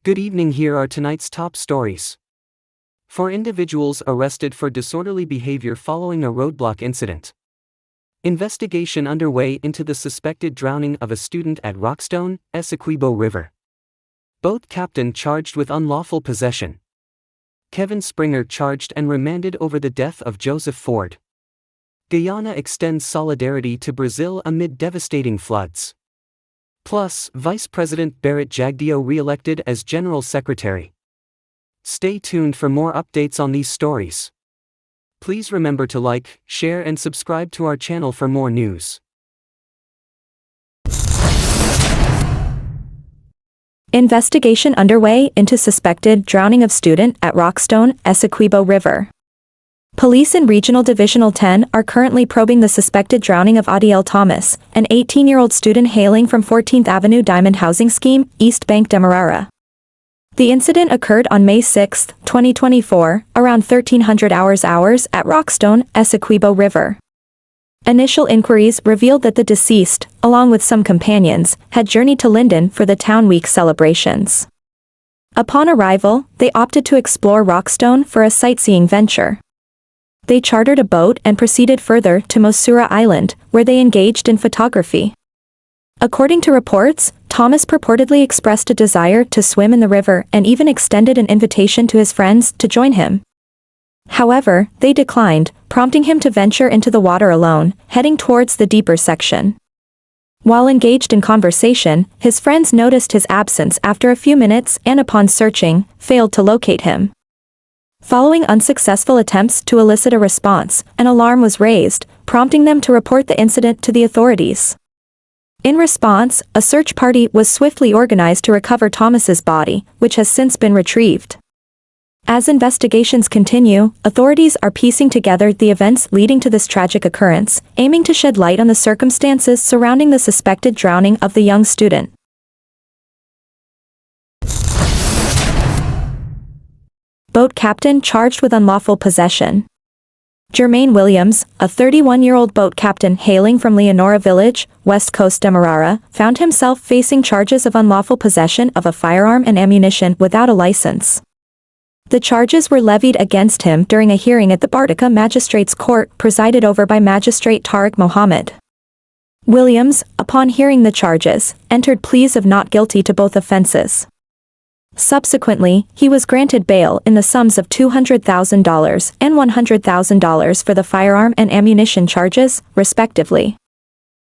Good evening. Here are tonight's top stories. 4 individuals arrested for disorderly behavior following a roadblock incident. Investigation underway into the suspected drowning of a student at Rockstone, Essequibo River. Boat captain charged with unlawful possession. Kevin Springer charged and remanded over the death of Joseph Ford. Guyana extends solidarity to Brazil amid devastating floods. Plus, Vice President Barrett Jagdeo re-elected as General Secretary. Stay tuned for more updates on these stories. Please remember to like, share and subscribe to our channel for more news. Investigation underway into suspected drowning of student at Rockstone, Essequibo River. Police in Regional Divisional 10 are currently probing the suspected drowning of Adiel Thomas, an 18-year-old student hailing from 14th Avenue Diamond Housing Scheme, East Bank Demerara. The incident occurred on May 6, 2024, around 1300 hours at Rockstone, Essequibo River. Initial inquiries revealed that the deceased, along with some companions, had journeyed to Linden for the Town Week celebrations. Upon arrival, they opted to explore Rockstone for a sightseeing venture. They chartered a boat and proceeded further to Mosura Island, where they engaged in photography. According to reports, Thomas purportedly expressed a desire to swim in the river and even extended an invitation to his friends to join him. However, they declined, prompting him to venture into the water alone, heading towards the deeper section. While engaged in conversation, his friends noticed his absence after a few minutes and upon searching, failed to locate him. Following unsuccessful attempts to elicit a response, an alarm was raised, prompting them to report the incident to the authorities. In response, a search party was swiftly organized to recover Thomas's body, which has since been retrieved. As investigations continue, authorities are piecing together the events leading to this tragic occurrence, aiming to shed light on the circumstances surrounding the suspected drowning of the young student. Boat captain charged with unlawful possession. Jermaine Williams, a 31-year-old boat captain hailing from Leonora Village, West Coast Demerara, found himself facing charges of unlawful possession of a firearm and ammunition without a license. The charges were levied against him during a hearing at the Bartica Magistrates Court presided over by Magistrate Tariq Mohammed. Williams, upon hearing the charges, entered pleas of not guilty to both offenses. Subsequently, he was granted bail in the sums of $200,000 and $100,000 for the firearm and ammunition charges, respectively.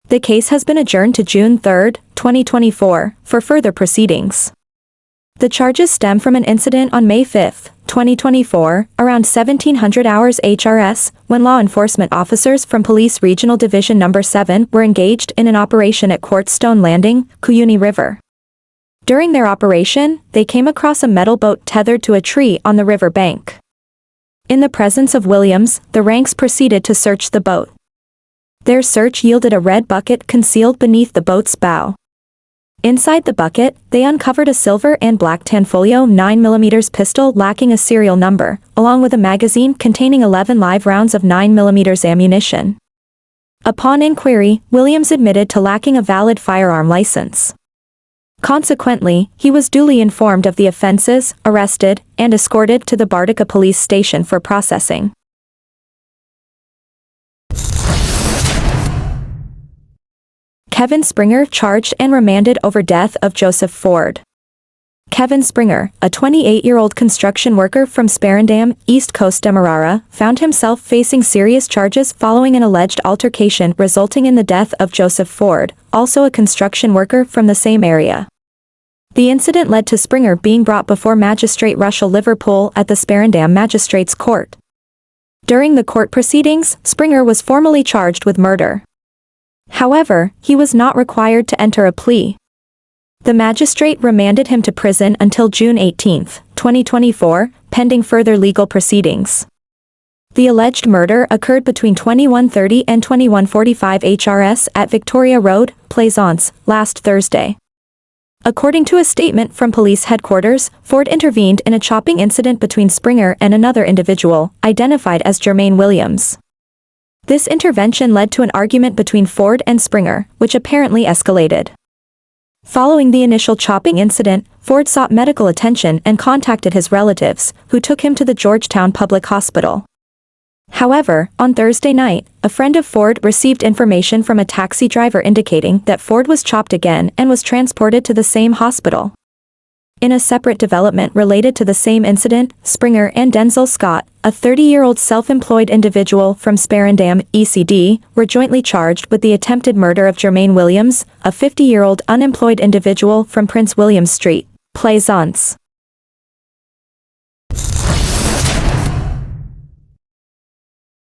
The case has been adjourned to June 3, 2024, for further proceedings. The charges stem from an incident on May 5, 2024, around 1700 hours HRS, when law enforcement officers from Police Regional Division No. 7 were engaged in an operation at Quartzstone Landing, Cuyuni River. During their operation, they came across a metal boat tethered to a tree on the river bank. In the presence of Williams, the ranks proceeded to search the boat. Their search yielded a red bucket concealed beneath the boat's bow. Inside the bucket, they uncovered a silver and black Tanfoglio 9mm pistol lacking a serial number, along with a magazine containing 11 live rounds of 9mm ammunition. Upon inquiry, Williams admitted to lacking a valid firearm license. Consequently, he was duly informed of the offenses, arrested, and escorted to the Bartica police station for processing. Kevin Springer charged and remanded over death of Joseph Ford. Kevin Springer, a 28-year-old construction worker from Sparendam, East Coast Demerara, found himself facing serious charges following an alleged altercation resulting in the death of Joseph Ford, also a construction worker from the same area. The incident led to Springer being brought before Magistrate Russell Liverpool at the Sparendam Magistrates Court. During the court proceedings, Springer was formally charged with murder. However, he was not required to enter a plea. The magistrate remanded him to prison until June 18, 2024, pending further legal proceedings. The alleged murder occurred between 21:30 and 21:45 HRS at Victoria Road, Plaisance, last Thursday. According to a statement from police headquarters, Ford intervened in a chopping incident between Springer and another individual, identified as Jermaine Williams. This intervention led to an argument between Ford and Springer, which apparently escalated. Following the initial chopping incident, Ford sought medical attention and contacted his relatives, who took him to the Georgetown Public Hospital. However, on Thursday night, a friend of Ford received information from a taxi driver indicating that Ford was chopped again and was transported to the same hospital. In a separate development related to the same incident, Springer and Denzel Scott, a 30-year-old self-employed individual from Sparendam, ECD, were jointly charged with the attempted murder of Jermaine Williams, a 50-year-old unemployed individual from Prince William Street, Plaisance.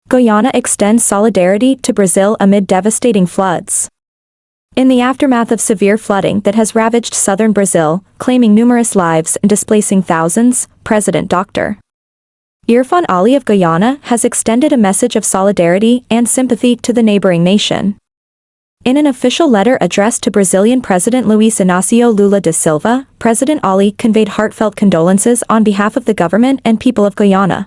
Guyana extends solidarity to Brazil amid devastating floods. In the aftermath of severe flooding that has ravaged southern Brazil, claiming numerous lives and displacing thousands, President Dr. Irfan Ali of Guyana has extended a message of solidarity and sympathy to the neighboring nation. In an official letter addressed to Brazilian President Luiz Inácio Lula da Silva, President Ali conveyed heartfelt condolences on behalf of the government and people of Guyana.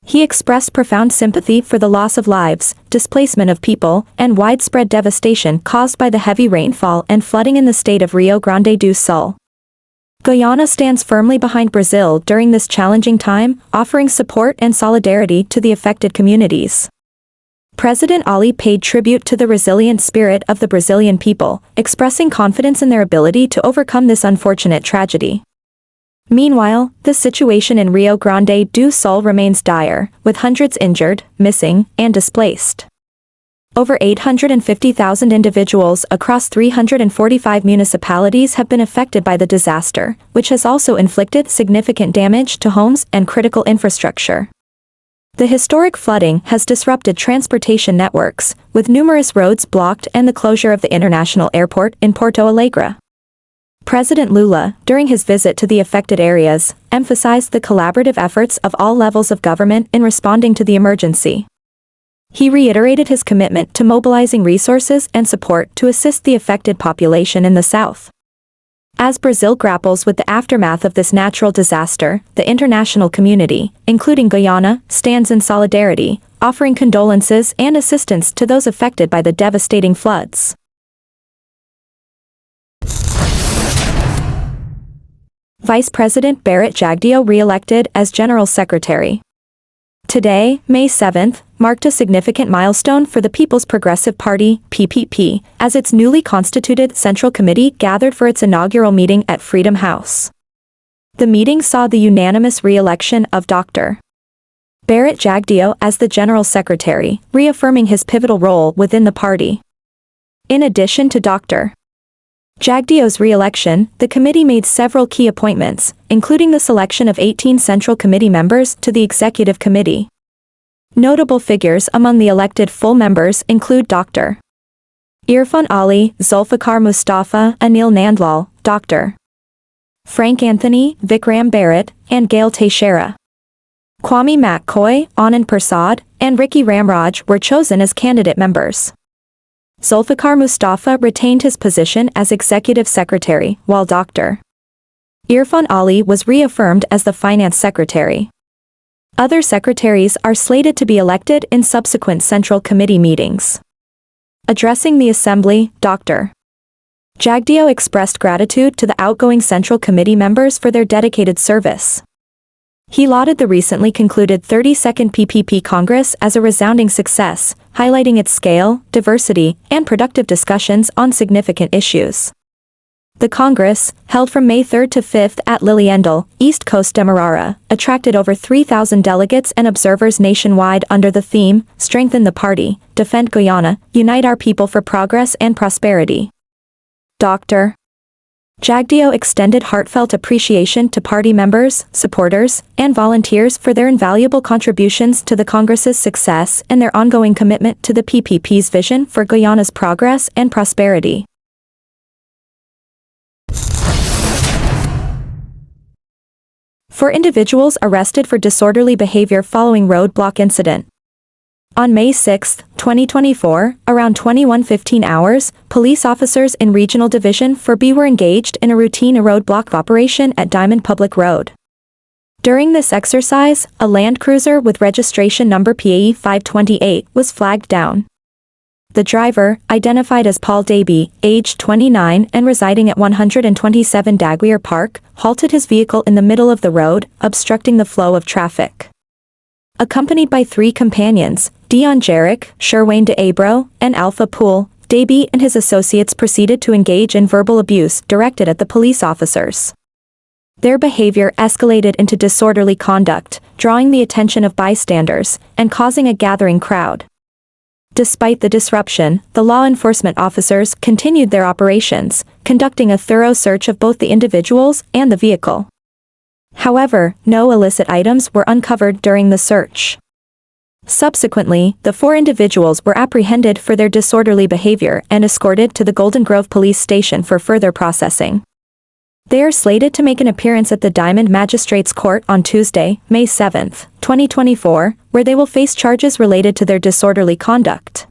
He expressed profound sympathy for the loss of lives, displacement of people, and widespread devastation caused by the heavy rainfall and flooding in the state of Rio Grande do Sul. Guyana stands firmly behind Brazil during this challenging time, offering support and solidarity to the affected communities. President Ali paid tribute to the resilient spirit of the Brazilian people, expressing confidence in their ability to overcome this unfortunate tragedy. Meanwhile, the situation in Rio Grande do Sul remains dire, with hundreds injured, missing, and displaced. Over 850,000 individuals across 345 municipalities have been affected by the disaster, which has also inflicted significant damage to homes and critical infrastructure. The historic flooding has disrupted transportation networks, with numerous roads blocked and the closure of the international airport in Porto Alegre. President Lula, during his visit to the affected areas, emphasized the collaborative efforts of all levels of government in responding to the emergency. He reiterated his commitment to mobilizing resources and support to assist the affected population in the south. As Brazil grapples with the aftermath of this natural disaster, the international community, including Guyana, stands in solidarity, offering condolences and assistance to those affected by the devastating floods. Vice President Barrett Jagdeo re-elected as General Secretary. Today, May 7th, marked a significant milestone for the People's Progressive Party, PPP, as its newly constituted Central Committee gathered for its inaugural meeting at Freedom House. The meeting saw the unanimous re-election of Dr. Barrett Jagdeo as the General Secretary, reaffirming his pivotal role within the party. In addition to Dr. Jagdeo's re-election, the committee made several key appointments, including the selection of 18 Central Committee members to the Executive Committee. Notable figures among the elected full members include Dr. Irfan Ali, Zulfikar Mustafa, Anil Nandlal, Dr. Frank Anthony, Vikram Barrett, and Gail Teixeira. Kwame McCoy, Anand Prasad, and Ricky Ramraj were chosen as candidate members. Zulfikar Mustafa retained his position as Executive Secretary, while Dr. Irfan Ali was reaffirmed as the Finance Secretary. Other secretaries are slated to be elected in subsequent Central Committee meetings. Addressing the Assembly, Dr. Jagdeo expressed gratitude to the outgoing Central Committee members for their dedicated service. He lauded the recently concluded 32nd PPP Congress as a resounding success, highlighting its scale, diversity, and productive discussions on significant issues. The Congress, held from May 3 to 5 at Liliendal, East Coast Demerara, attracted over 3,000 delegates and observers nationwide under the theme, Strengthen the Party, Defend Guyana, Unite Our People for Progress and Prosperity. Dr. Jagdeo extended heartfelt appreciation to party members, supporters, and volunteers for their invaluable contributions to the Congress's success and their ongoing commitment to the PPP's vision for Guyana's progress and prosperity. For individuals arrested for disorderly behavior following roadblock incident. On May 6, 2024, around 21:15 hours, police officers in Regional Division 4B were engaged in a routine roadblock operation at Diamond Public Road. During this exercise, a Land Cruiser with registration number PAE 528 was flagged down. The driver, identified as Paul Davey, aged 29 and residing at 127 Daguerre Park, halted his vehicle in the middle of the road, obstructing the flow of traffic. Accompanied by 3 companions, Dion Jarrick, Sherwayne DeAbro, and Alpha Poole, Davey and his associates proceeded to engage in verbal abuse directed at the police officers. Their behavior escalated into disorderly conduct, drawing the attention of bystanders, and causing a gathering crowd. Despite the disruption, the law enforcement officers continued their operations, conducting a thorough search of both the individuals and the vehicle. However, no illicit items were uncovered during the search. Subsequently, the 4 individuals were apprehended for their disorderly behavior and escorted to the Golden Grove Police Station for further processing. They are slated to make an appearance at the Diamond Magistrates Court on Tuesday, May 7, 2024, where they will face charges related to their disorderly conduct.